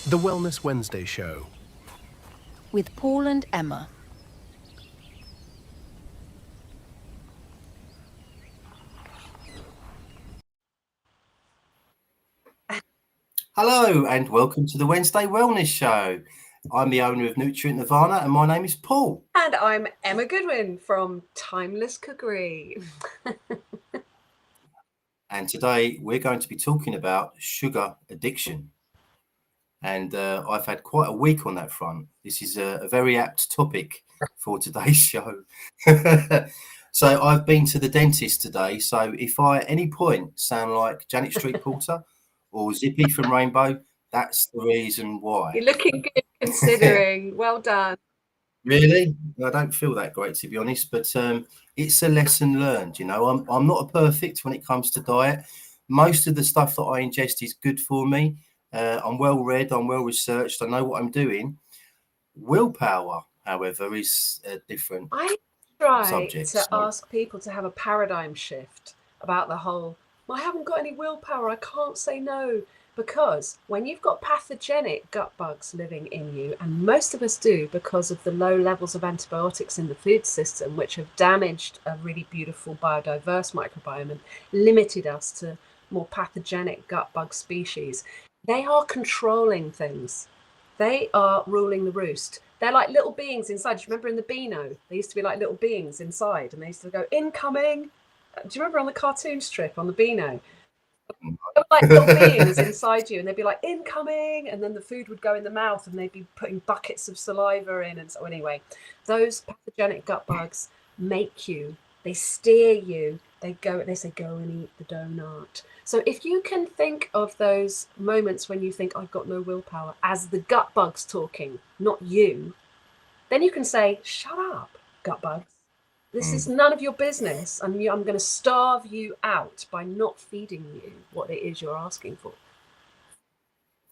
The Wellness Wednesday Show. With Paul and Emma. Hello and welcome to the Wednesday Wellness Show. I'm the owner of Nutrient Nirvana and my name is Paul. And I'm Emma Goodwin from Timeless Cookery. And today we're going to be talking about sugar addiction. And I've had quite a week on that front. This is a very apt topic for today's show. So I've been to the dentist today. So if I at any point sound like Janet Street Porter or Zippy from Rainbow, that's the reason why. You're looking good considering. Well done. Really? I don't feel that great, to be honest, but it's a lesson learned. You know, I'm not a perfect when it comes to diet. Most of the stuff that I ingest is good for me. I'm well read, I'm well researched, I know what I'm doing. Willpower, however, is a different subject. To ask people to have a paradigm shift about the whole, I haven't got any willpower, I can't say no. Because when you've got pathogenic gut bugs living in you, and most of us do because of the low levels of antibiotics in the food system, which have damaged a really beautiful biodiverse microbiome and limited us to more pathogenic gut bug species, they are controlling things. They are ruling the roost. They're like little beings inside. Do you remember in the Beano? They used to be like little beings inside, and they used to go, incoming. Do you remember on the cartoon strip on the Beano? They were like little beings inside you, and they'd be like incoming, and then the food would go in the mouth and they'd be putting buckets of saliva in. And so anyway, those pathogenic gut bugs make you, they steer you, they say go and eat the donut. So if you can think of those moments when you think I've got no willpower as the gut bugs talking, not you, then you can say, shut up, gut bugs. This is none of your business, and I'm going to starve you out by not feeding you what it is you're asking for.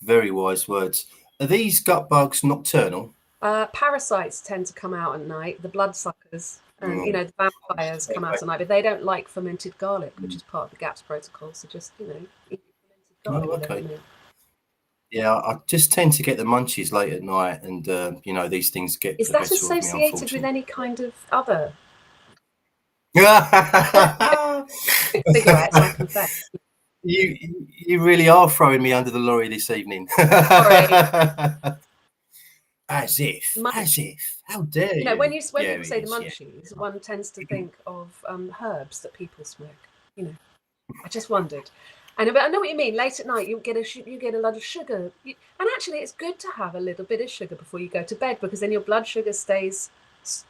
Very wise words. Are these gut bugs nocturnal? Parasites tend to come out at night, the bloodsuckers, and the vampires come out at night, but they don't like fermented garlic, which is part of the GAPS protocol. So just, eat fermented garlic. Okay. Yeah, I just tend to get the munchies late at night, and these things get. Is that associated with any kind of other? Cigarettes, I confess. You really are throwing me under the lorry this evening. Sorry. As if. How dare you? When people say the munchies, one tends to think of herbs that people smoke. I just wondered. But I know what you mean. Late at night, you get a lot of sugar, and actually, it's good to have a little bit of sugar before you go to bed, because then your blood sugar stays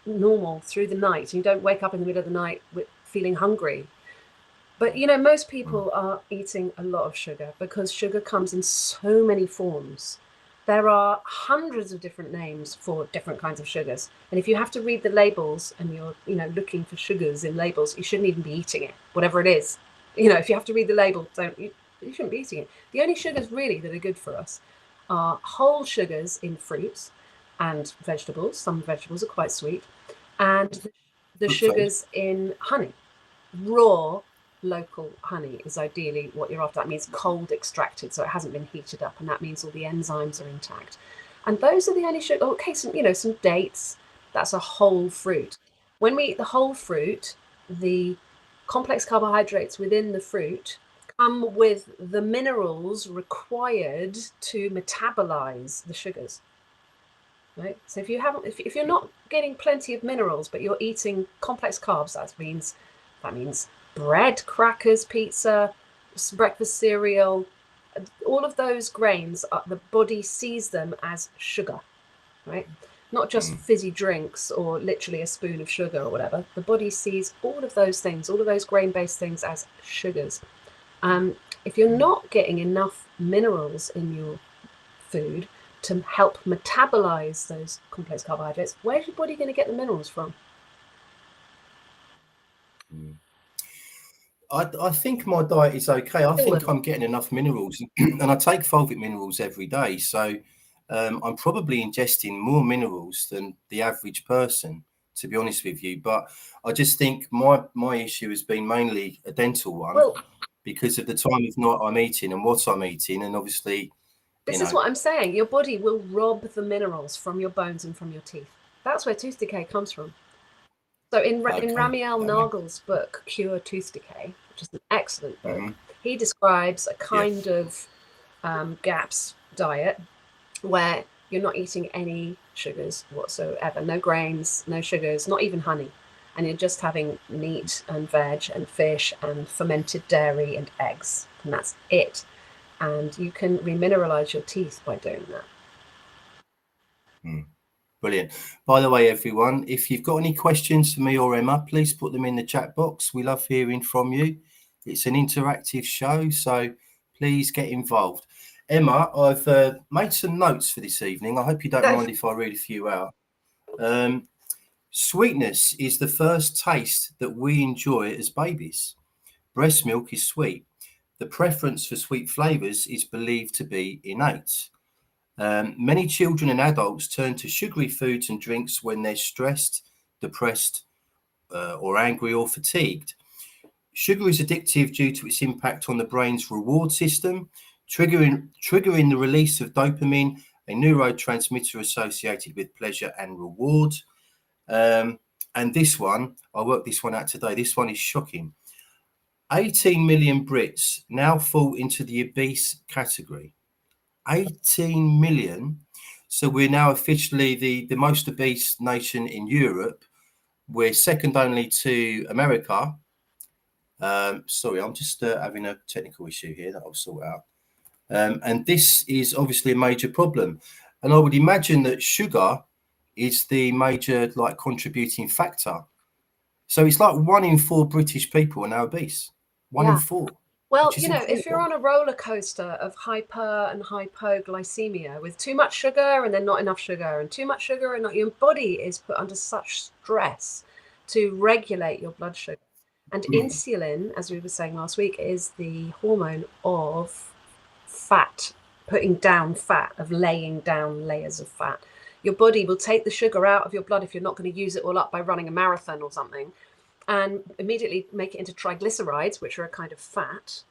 normal through the night, and you don't wake up in the middle of the night feeling hungry. But most people are eating a lot of sugar because sugar comes in so many forms. There are hundreds of different names for different kinds of sugars, and if you have to read the labels and you're looking for sugars in labels, you shouldn't even be eating it, whatever it is. If you have to read the label, you shouldn't be eating it. The only sugars really that are good for us are whole sugars in fruits and vegetables. Some vegetables are quite sweet, and the sugars in honey. Raw local honey is ideally what you're after. That means cold extracted, so it hasn't been heated up, and that means all the enzymes are intact. And those are the only sugar. Okay, some dates. That's a whole fruit. When we eat the whole fruit, the complex carbohydrates within the fruit come with the minerals required to metabolize the sugars. Right? So if you're not getting plenty of minerals, but you're eating complex carbs, that means bread, crackers, pizza, breakfast cereal, all of those grains, the body sees them as sugar, right? Not just fizzy drinks or literally a spoon of sugar or whatever. The body sees all of those things, all of those grain-based things as sugars. If you're not getting enough minerals in your food to help metabolize those complex carbohydrates, where's your body going to get the minerals from? I think my diet is okay. I think I'm getting enough minerals, and I take fulvic minerals every day. So I'm probably ingesting more minerals than the average person, to be honest with you. But I just think my issue has been mainly a dental one, because of the time of night I'm eating and what I'm eating, and obviously This You is know, what I'm saying. Your body will rob the minerals from your bones and from your teeth. That's where tooth decay comes from. So in okay, Ramiel that makes, Nagel's book, Cure Tooth Decay, which is an excellent book, mhm, he describes a yeah, kind of GAPS diet where you're not eating any sugars whatsoever, no grains, no sugars, not even honey. And you're just having meat and veg and fish and fermented dairy and eggs. And that's it. And you can remineralize your teeth by doing that. brilliant. By the way, everyone, if you've got any questions for me or Emma, please put them in the chat box. We love hearing from you. It's an interactive show, so please get involved. Emma, I've made some notes for this evening. I hope you don't mind if I read a few out. Sweetness is the first taste that we enjoy as babies. Breast milk is sweet. The preference for sweet flavours is believed to be innate. Many children and adults turn to sugary foods and drinks when they're stressed, depressed, or angry or fatigued. Sugar is addictive due to its impact on the brain's reward system, triggering the release of dopamine, a neurotransmitter associated with pleasure and reward. And this one, I worked this one out today. This one is shocking. 18 million Brits now fall into the obese category. 18 million. So we're now officially the most obese nation in Europe. We're second only to America. Sorry, I'm just having a technical issue here that I'll sort out. And this is obviously a major problem. And I would imagine that sugar is the major contributing factor. So it's like 1 in 4 British people are now obese. 1 in 4. Well, Which is if you're on a roller coaster of hyper and hypoglycemia with too much sugar and then not enough sugar and too much sugar and not, your body is put under such stress to regulate your blood sugar. And insulin, as we were saying last week, is the hormone of fat, putting down fat, of laying down layers of fat. Your body will take the sugar out of your blood if you're not going to use it all up by running a marathon or something, and immediately make it into triglycerides, which are a kind of fat,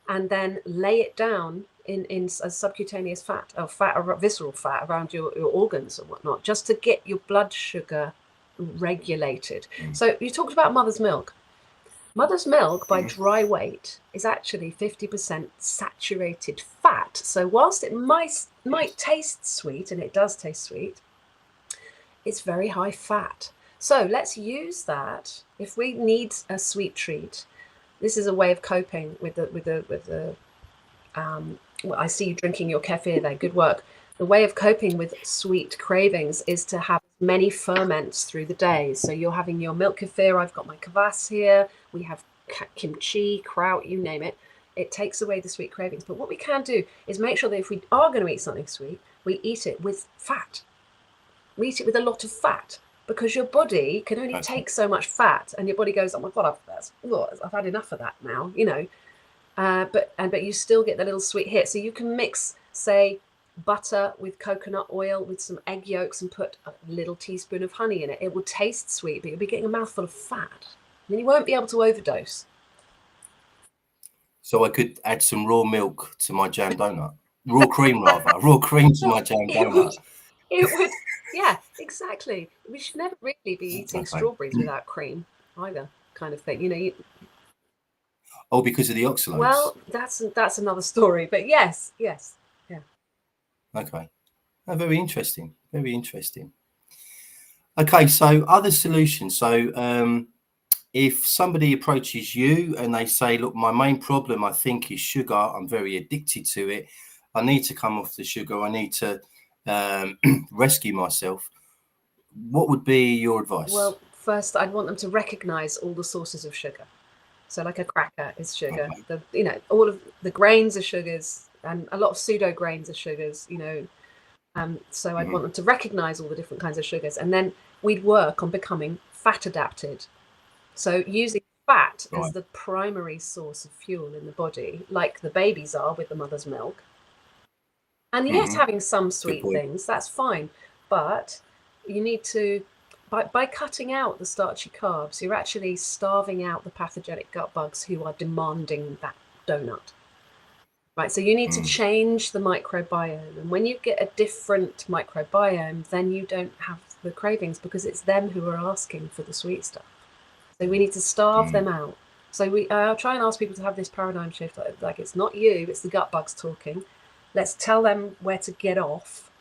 and then lay it down in as subcutaneous fat or fat or visceral fat around your organs or whatnot, just to get your blood sugar regulated. So you talked about mother's milk. Mother's milk, by dry weight, is actually 50% saturated fat. So whilst it might taste sweet, and it does taste sweet, it's very high fat. So let's use that. If we need a sweet treat, this is a way of coping with the well, I see you drinking your kefir there. Good work. The way of coping with sweet cravings is to have many ferments through the day. So you're having your milk kefir. I've got my kvass here. We have kimchi, kraut, you name it. It takes away the sweet cravings. But what we can do is make sure that if we are going to eat something sweet, we eat it with fat. We eat it with a lot of fat, because your body can only take so much fat, and your body goes, oh my God, I've had enough of that now, but you still get the little sweet hit. So you can mix, say, butter with coconut oil with some egg yolks and put a little teaspoon of honey in it. It will taste sweet, but you'll be getting a mouthful of fat. And then you won't be able to overdose. So I could add some raw milk to my jam donut. Raw cream, rather. Raw cream to my jam donut. It would, yeah, exactly. We should never really be eating strawberries without cream either, kind of thing. Oh, because of the oxalates? Well, that's another story. But yes, yeah. Okay. Oh, very interesting. Very interesting. Okay, so other solutions. So if somebody approaches you and they say, look, my main problem, I think, is sugar. I'm very addicted to it. I need to come off the sugar. I need to rescue myself. What would be your advice? Well, first, I'd want them to recognize all the sources of sugar. So like a cracker is sugar. Okay. All of the grains are sugars, and a lot of pseudo grains are sugars, so I'd want them to recognize all the different kinds of sugars, and then we'd work on becoming fat adapted. So using fat as the primary source of fuel in the body, like the babies are with the mother's milk. And yes, having some sweet things, that's fine. But you need to, by cutting out the starchy carbs, you're actually starving out the pathogenic gut bugs who are demanding that donut. right? So you need to Mm. change the microbiome. And when you get a different microbiome, then you don't have the cravings because it's them who are asking for the sweet stuff. So we need to starve them out. So I'll try and ask people to have this paradigm shift. Like it's not you, it's the gut bugs talking. Let's tell them where to get off.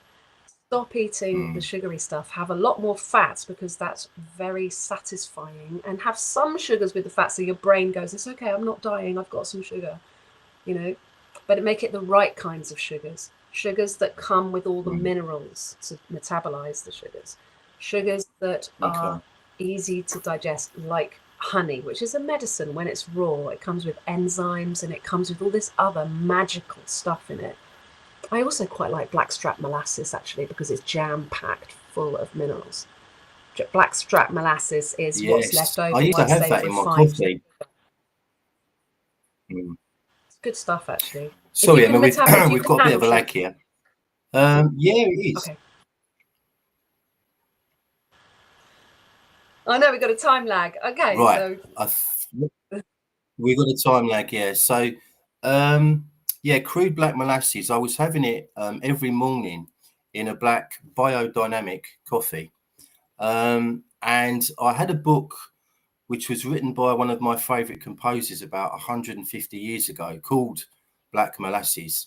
Stop eating the sugary stuff. Have a lot more fats because that's very satisfying. And have some sugars with the fat so your brain goes, it's okay, I'm not dying, I've got some sugar, you know. But make it the right kinds of sugars. Sugars that come with all the minerals to metabolize the sugars. Sugars that are easy to digest, like honey, which is a medicine when it's raw. It comes with enzymes and it comes with all this other magical stuff in it. I also quite like blackstrap molasses, actually, because it's jam-packed full of minerals. Blackstrap molasses is what's left over I used to once have they've that in my refined. coffee. Mm. It's good stuff, actually. Sorry, if you Emma, can we've got a bit of a lag here. Yeah, it is. Okay. I know we've got a time lag. Okay, Right. so We've got a time lag, yeah. So, yeah, crude black molasses. I was having it every morning in a black biodynamic coffee. And I had a book which was written by one of my favorite composers about 150 years ago called Black Molasses.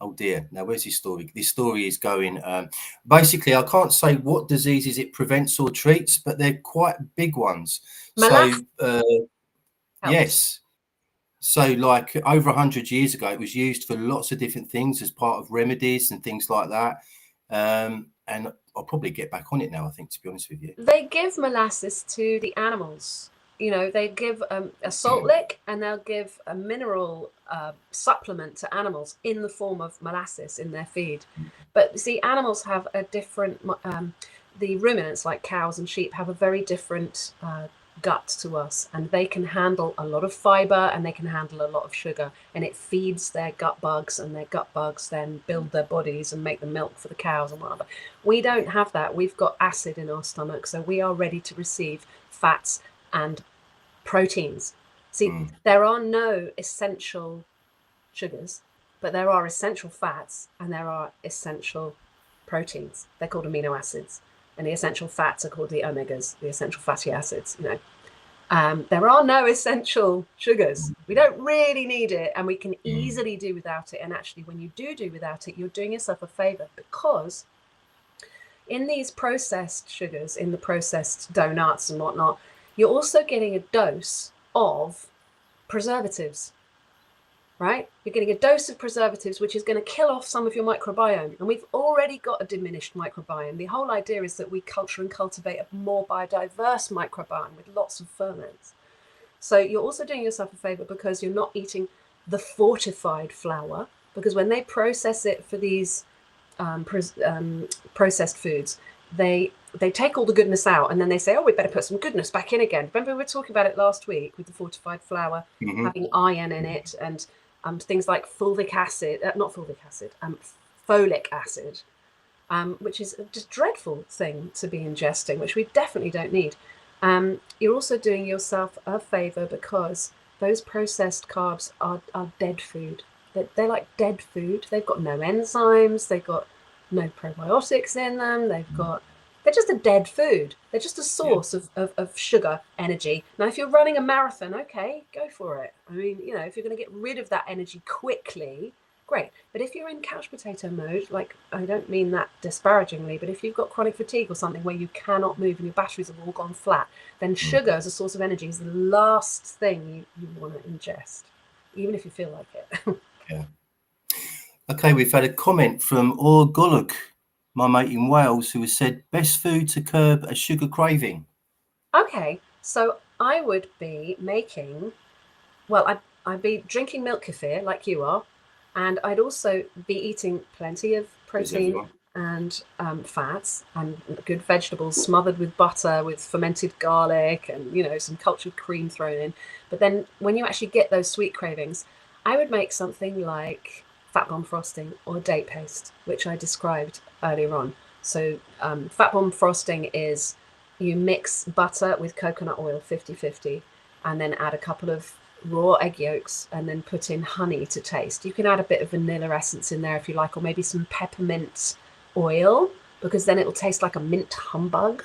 Oh dear, now where's this story? This story is going, basically, I can't say what diseases it prevents or treats, but they're quite big ones. molasses So, helps. yes. So like over 100 years ago, it was used for lots of different things as part of remedies and things like that. And I'll probably get back on it now, I think, to be honest with you. They give molasses to the animals. You know, they give a salt lick and they'll give a mineral supplement to animals in the form of molasses in their feed. But see, animals have a different, the ruminants like cows and sheep have a very different gut to us, and they can handle a lot of fiber and they can handle a lot of sugar, and it feeds their gut bugs, and their gut bugs then build their bodies and make the milk for the cows and whatever. We don't have that. We've got acid in our stomach, so we are ready to receive fats and proteins. See, there are no essential sugars, but there are essential fats and there are essential proteins. They're called amino acids, and the essential fats are called the omegas, the essential fatty acids. You know, there are no essential sugars. We don't really need it, and we can easily do without it. And actually, when you do without it, you're doing yourself a favor, because in these processed sugars, in the processed donuts and whatnot, you're also getting a dose of preservatives, right? You're getting a dose of preservatives, which is going to kill off some of your microbiome. And we've already got a diminished microbiome. The whole idea is that we culture and cultivate a more biodiverse microbiome with lots of ferments. So you're also doing yourself a favor because you're not eating the fortified flour, because when they process it for these processed foods, they take all the goodness out, and then they say, oh, we better put some goodness back in again. Remember, we were talking about it last week with the fortified flour having iron in it, and things like fulvic acid, folic acid, which is a just dreadful thing to be ingesting, which we definitely don't need. You're also doing yourself a favor because those processed carbs are dead food. They're like dead food. They've got no enzymes. They've got no probiotics in them. They're just a dead food. They're just a source of sugar energy. Now, if you're running a marathon, okay, go for it. I mean, you know, if you're going to get rid of that energy quickly, great. But if you're in couch potato mode, like, I don't mean that disparagingly, but if you've got chronic fatigue or something where you cannot move and your batteries have all gone flat, then sugar as a source of energy is the last thing you want to ingest, even if you feel like it. Yeah. Okay, we've had a comment from Or Golug, my mate in Wales, who has said best food to curb a sugar craving. Okay, so I would be making, well, I'd be drinking milk kefir like you are, and I'd also be eating plenty of protein and fats and good vegetables smothered with butter with fermented garlic and, you know, some cultured cream thrown in. But then when you actually get those sweet cravings, I would make something like fat bomb frosting or date paste, which I described earlier on. So fat bomb frosting is you mix butter with coconut oil 50-50 and then add a couple of raw egg yolks and then put in honey to taste. You can add a bit of vanilla essence in there if you like, or maybe some peppermint oil, because then it will taste like a mint humbug.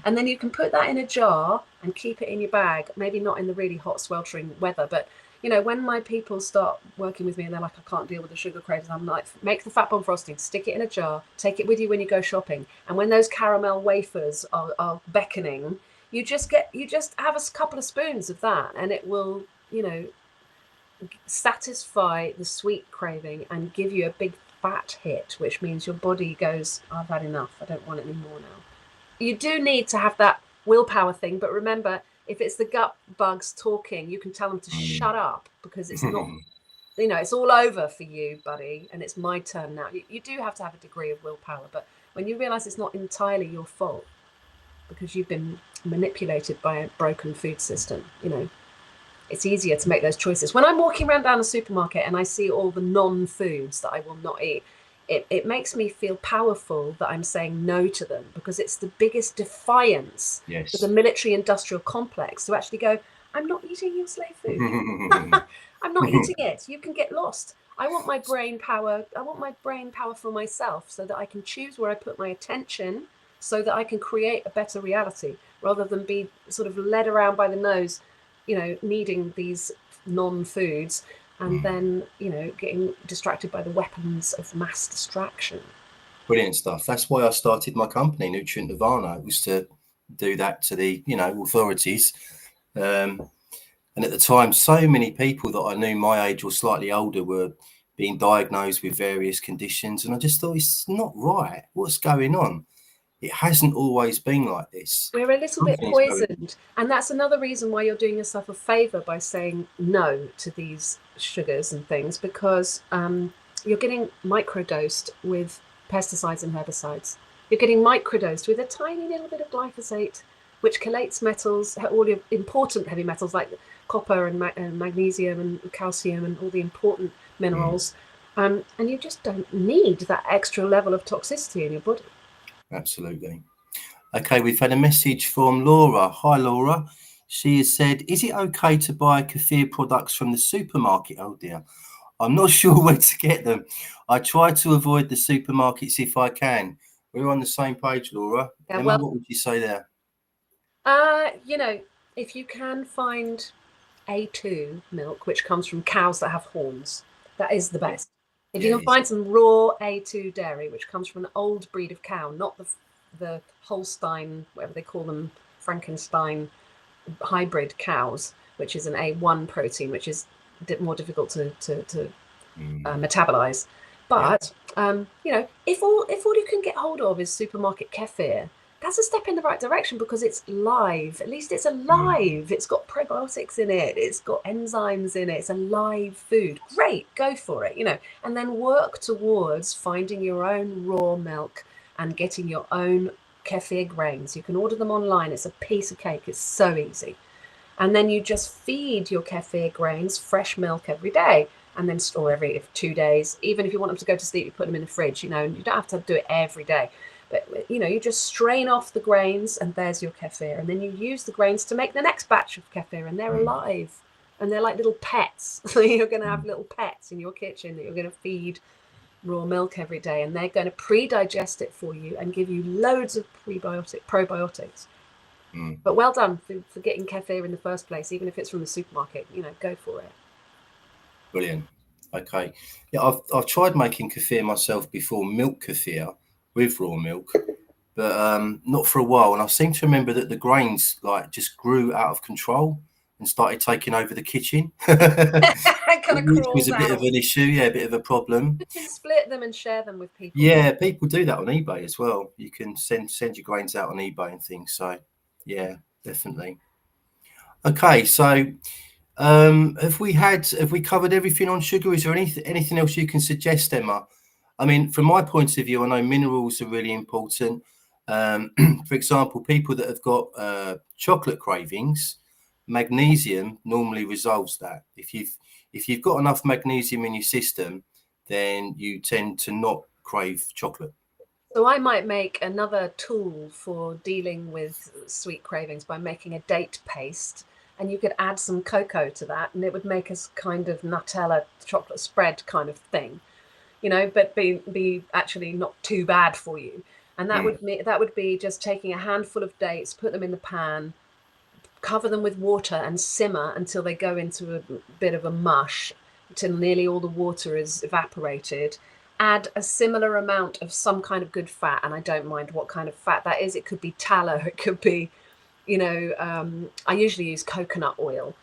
And then you can put that in a jar and keep it in your bag, maybe not in the really hot, sweltering weather, but you know, when my people start working with me and they're like, I can't deal with the sugar cravings, I'm like, make the fat bomb frosting, stick it in a jar, take it with you when you go shopping. And when those caramel wafers are beckoning, you just have a couple of spoons of that, and it will, you know, satisfy the sweet craving and give you a big fat hit, which means your body goes, I've had enough, I don't want it anymore now. You do need to have that willpower thing, but remember, if it's the gut bugs talking, you can tell them to shut up, because it's not, you know, it's all over for you, buddy, and it's my turn now. You do have to have a degree of willpower, but when you realize it's not entirely your fault because you've been manipulated by a broken food system, you know, it's easier to make those choices. When I'm walking around down a supermarket and I see all the non-foods that I will not eat, it makes me feel powerful that I'm saying no to them, because it's the biggest defiance to the military industrial complex to actually go, I'm not eating your slave food. I'm not eating it. You can get lost. I want my brain power. I want my brain power for myself, so that I can choose where I put my attention, so that I can create a better reality, rather than be sort of led around by the nose, you know, needing these non-foods, and then, you know, getting distracted by the weapons of mass distraction. Brilliant stuff. That's why I started my company, Nutrient Nirvana. It was to do that to the, you know, authorities. And at the time, so many people that I knew my age or slightly older were being diagnosed with various conditions. And I just thought, it's not right. What's going on? It hasn't always been like this. We're a little bit poisoned. And that's another reason why you're doing yourself a favor by saying no to these sugars and things, because you're getting microdosed with pesticides and herbicides. You're getting microdosed with a tiny little bit of glyphosate, which chelates metals, all the important heavy metals like copper and magnesium and calcium and all the important minerals. And you just don't need that extra level of toxicity in your body. Absolutely. Okay, we've had a message from Laura. Hi, Laura. She has said, is it okay to buy kefir products from the supermarket? Oh, dear. I'm not sure where to get them. I try to avoid the supermarkets if I can. We're on the same page, Laura. Yeah, Emma, what would you say there? You know, if you can find A2 milk, which comes from cows that have horns, that is the best. If you can find some raw A2 dairy, which comes from an old breed of cow, not the Holstein, whatever they call them, Frankenstein hybrid cows, which is an A1 protein, which is more difficult to metabolize. But you know, if all you can get hold of is supermarket kefir, that's a step in the right direction, because it's live. At least it's alive. It's got probiotics in it. It's got enzymes in it. It's a live food. Great, go for it, you know. And then work towards finding your own raw milk and getting your own kefir grains. You can order them online. It's a piece of cake. It's so easy. And then you just feed your kefir grains fresh milk every day, and then store every 2 days. Even if you want them to go to sleep, you put them in the fridge, you know, and you don't have to do it every day. But, you know, you just strain off the grains and there's your kefir. And then you use the grains to make the next batch of kefir, and they're alive. And they're like little pets. So you're going to have little pets in your kitchen that you're going to feed raw milk every day. And they're going to pre-digest it for you and give you loads of probiotics. But well done for getting kefir in the first place, even if it's from the supermarket. You know, go for it. Brilliant. Okay. Yeah, I've tried making kefir myself before, milk kefir with raw milk, but not for a while. And I seem to remember that the grains like just grew out of control and started taking over the kitchen. It was a bit of an issue, yeah, a bit of a problem. You can split them and share them with people. Yeah, people do that on eBay as well. You can send your grains out on eBay and things. So yeah, definitely. Okay, so have we covered everything on sugar? Is there anything else you can suggest, Emma? I mean, from my point of view, I know minerals are really important. For example, people that have got chocolate cravings, magnesium normally resolves that. If you've got enough magnesium in your system, then you tend to not crave chocolate. So I might make another tool for dealing with sweet cravings by making a date paste and you could add some cocoa to that, and it would make us kind of Nutella chocolate spread kind of thing, you know, but be actually not too bad for you. And that would be just taking a handful of dates, put them in the pan, cover them with water and simmer until they go into a bit of a mush, till nearly all the water is evaporated. Add a similar amount of some kind of good fat, and I don't mind what kind of fat that is. It could be tallow, it could be, you know, I usually use coconut oil.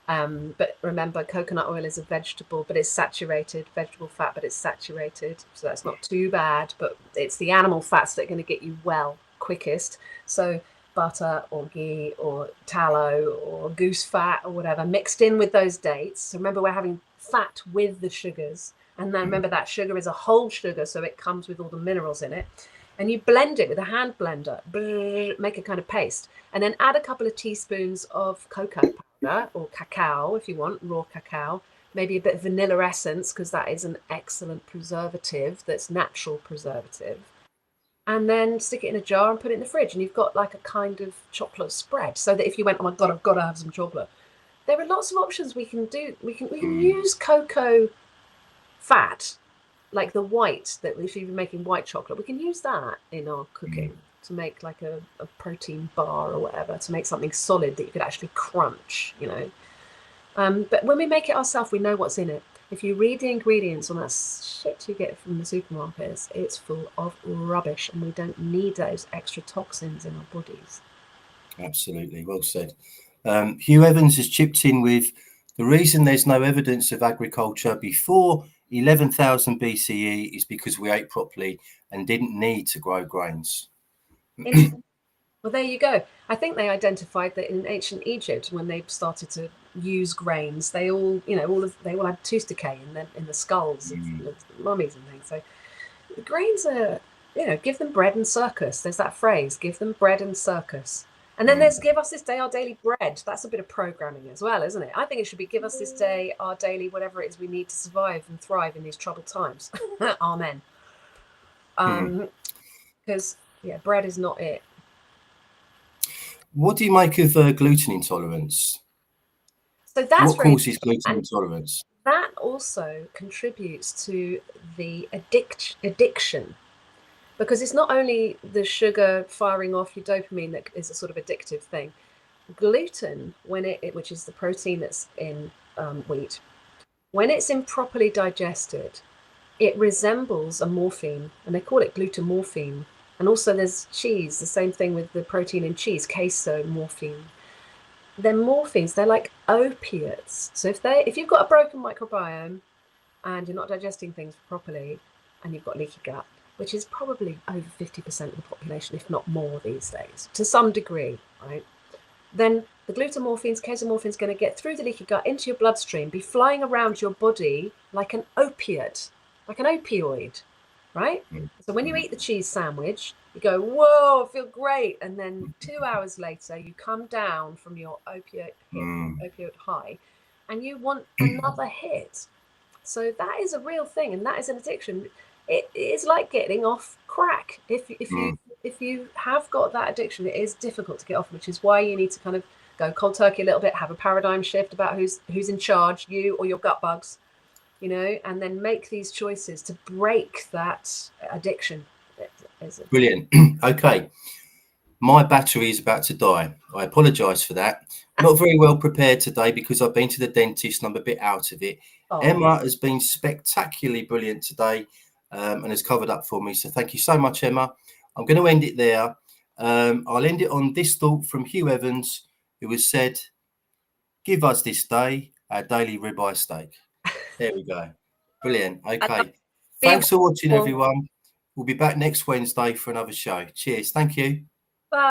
But remember, coconut oil is a vegetable, but it's saturated, vegetable fat, but it's saturated. So that's not too bad, but it's the animal fats that are going to get you well quickest. So butter or ghee or tallow or goose fat or whatever mixed in with those dates. So remember, we're having fat with the sugars. And then remember, that sugar is a whole sugar, so it comes with all the minerals in it. And you blend it with a hand blender, make a kind of paste, and then add a couple of teaspoons of cocoa powder or cacao if you want, raw cacao, maybe a bit of vanilla essence, because that is an excellent preservative, that's natural preservative. And then stick it in a jar and put it in the fridge, and you've got like a kind of chocolate spread, so that if you went, oh my God, I've got to have some chocolate, there are lots of options we can do. We can use cocoa fat, like the white, that if you're making white chocolate, we can use that in our cooking to make like a protein bar or whatever, to make something solid that you could actually crunch, you know. But when we make it ourselves, we know what's in it. If you read the ingredients on that shit you get from the supermarkets, it's full of rubbish, and we don't need those extra toxins in our bodies. Absolutely, well said. Hugh Evans has chipped in with, the reason there's no evidence of agriculture before 11,000 BCE is because we ate properly and didn't need to grow grains. Well, there you go. I think they identified that in ancient Egypt, when they started to use grains, they all, you know, they all had tooth decay in the skulls of the mummies and things. So the grains are, you know, give them bread and circus. There's that phrase, give them bread and circus. And then there's give us this day our daily bread. That's a bit of programming as well, isn't it? I think it should be give us this day our daily whatever it is we need to survive and thrive in these troubled times. Amen. Because yeah, bread is not it. What do you make of gluten intolerance? So that's what causes gluten intolerance? That also contributes to the addiction, because it's not only the sugar firing off your dopamine that is a sort of addictive thing. Gluten, when which is the protein that's in wheat, when it's improperly digested, it resembles a morphine, and they call it glutamorphine. And also there's cheese, the same thing with the protein in cheese, casomorphine. They're morphines, they're like opiates. So if you've got a broken microbiome and you're not digesting things properly and you've got leaky gut, which is probably over 50% of the population, if not more these days, to some degree, right? Then the glutamorphines, casomorphines, going to get through the leaky gut into your bloodstream, be flying around your body like an opiate, like an opioid, right? So when you eat the cheese sandwich, you go, whoa, I feel great. And then 2 hours later, you come down from your opioid high, and you want another hit. So that is a real thing, and that is an addiction. It is like getting off crack. If you have got that addiction, it is difficult to get off, which is why you need to kind of go cold turkey a little bit, have a paradigm shift about who's in charge, you or your gut bugs, you know, and then make these choices to break that addiction. Brilliant. Okay, my battery is about to die. I apologize for that. Not very well prepared today because I've been to the dentist and I'm a bit out of it. Emma has been spectacularly brilliant today. And has covered up for me. So thank you so much, Emma. I'm going to end it there. I'll end it on this thought from Hugh Evans, who has said, give us this day our daily ribeye steak. There we go. Brilliant. Okay. Thanks for watching, everyone. We'll be back next Wednesday for another show. Cheers. Thank you.